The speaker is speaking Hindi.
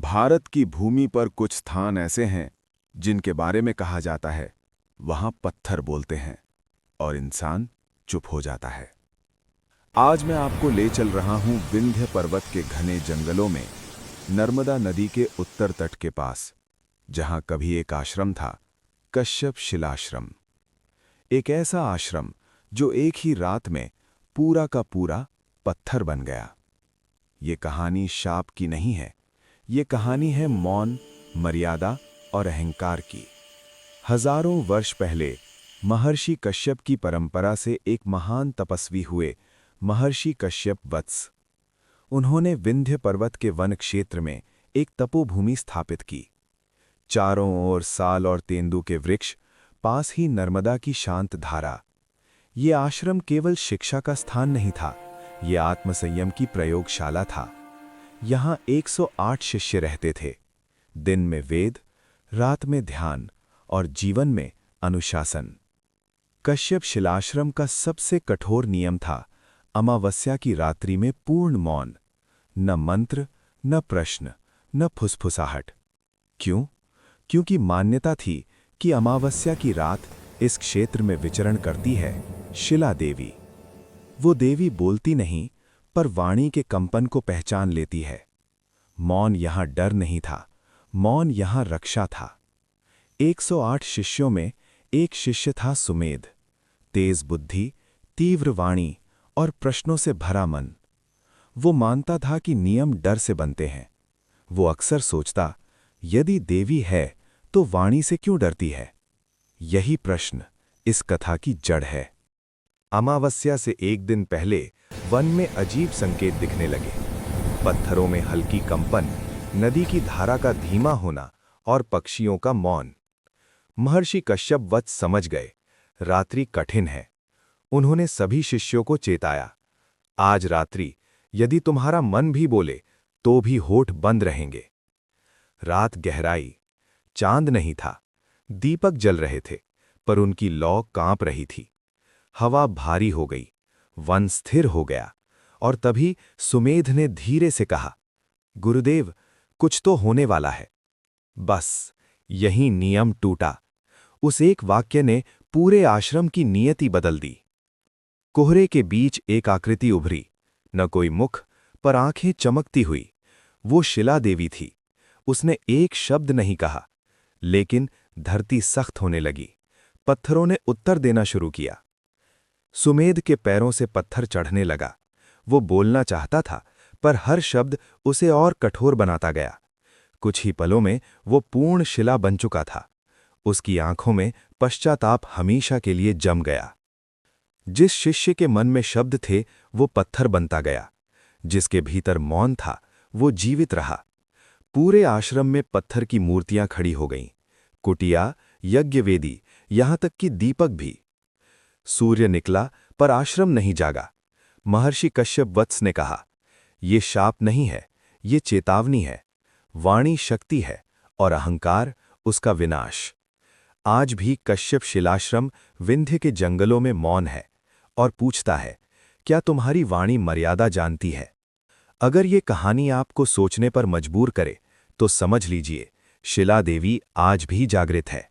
भारत की भूमि पर कुछ स्थान ऐसे हैं जिनके बारे में कहा जाता है वहां पत्थर बोलते हैं और इंसान चुप हो जाता है। आज मैं आपको ले चल रहा हूं विंध्य पर्वत के घने जंगलों में, नर्मदा नदी के उत्तर तट के पास, जहां कभी एक आश्रम था, कश्यप शिलाश्रम। एक ऐसा आश्रम जो एक ही रात में पूरा का पूरा पत्थर बन गया। ये कहानी शाप की नहीं है, ये कहानी है मौन, मर्यादा और अहंकार की। हजारों वर्ष पहले महर्षि कश्यप की परंपरा से एक महान तपस्वी हुए, महर्षि कश्यप वत्स। उन्होंने विंध्य पर्वत के वन क्षेत्र में एक तपोभूमि स्थापित की। चारों ओर साल और तेंदू के वृक्ष, पास ही नर्मदा की शांत धारा। ये आश्रम केवल शिक्षा का स्थान नहीं था, ये आत्मसंयम की प्रयोगशाला था। यहां 108 शिष्य रहते थे। दिन में वेद, रात में ध्यान और जीवन में अनुशासन। कश्यप शिलाश्रम का सबसे कठोर नियम था अमावस्या की रात्रि में पूर्ण मौन। न मंत्र, न प्रश्न, न फुसफुसाहट। क्यों? क्योंकि मान्यता थी कि अमावस्या की रात इस क्षेत्र में विचरण करती है शिला देवी। वो देवी बोलती नहीं, पर वाणी के कंपन को पहचान लेती है। मौन यहां डर नहीं था, मौन यहां रक्षा था। 108 शिष्यों में एक शिष्य था सुमेध। तेज बुद्धि, तीव्र वाणी और प्रश्नों से भरा मन। वो मानता था कि नियम डर से बनते हैं। वो अक्सर सोचता, यदि देवी है तो वाणी से क्यों डरती है? यही प्रश्न इस कथा की जड़ है। अमावस्या से एक दिन पहले वन में अजीब संकेत दिखने लगे। पत्थरों में हल्की कंपन, नदी की धारा का धीमा होना और पक्षियों का मौन। महर्षि कश्यप वत्स समझ गए, रात्रि कठिन है। उन्होंने सभी शिष्यों को चेताया, आज रात्रि यदि तुम्हारा मन भी बोले तो भी होठ बंद रहेंगे। रात गहराई, चांद नहीं था, दीपक जल रहे थे, पर उनकी लौ कांप रही थी। हवा भारी हो गई, वन स्थिर हो गया, और तभी सुमेध ने धीरे से कहा, गुरुदेव, कुछ तो होने वाला है। बस यही नियम टूटा। उस एक वाक्य ने पूरे आश्रम की नियति बदल दी। कोहरे के बीच एक आकृति उभरी, न कोई मुख, पर आंखें चमकती हुई। वो शिला देवी थी। उसने एक शब्द नहीं कहा, लेकिन धरती सख्त होने लगी। पत्थरों ने उत्तर देना शुरू किया। सुमेध के पैरों से पत्थर चढ़ने लगा। वो बोलना चाहता था, पर हर शब्द उसे और कठोर बनाता गया। कुछ ही पलों में वो पूर्ण शिला बन चुका था। उसकी आंखों में पश्चाताप हमेशा के लिए जम गया। जिस शिष्य के मन में शब्द थे, वो पत्थर बनता गया। जिसके भीतर मौन था, वो जीवित रहा। पूरे आश्रम में पत्थर की मूर्तियां खड़ी हो गईं। कुटिया, यज्ञवेदी, यहां तक कि दीपक भी। सूर्य निकला, पर आश्रम नहीं जागा। महर्षि कश्यप वत्स ने कहा, ये शाप नहीं है, ये चेतावनी है। वाणी शक्ति है और अहंकार उसका विनाश। आज भी कश्यप शिलाश्रम विंध्य के जंगलों में मौन है और पूछता है, क्या तुम्हारी वाणी मर्यादा जानती है? अगर ये कहानी आपको सोचने पर मजबूर करे, तो समझ लीजिए, शिला देवी आज भी जागृत है।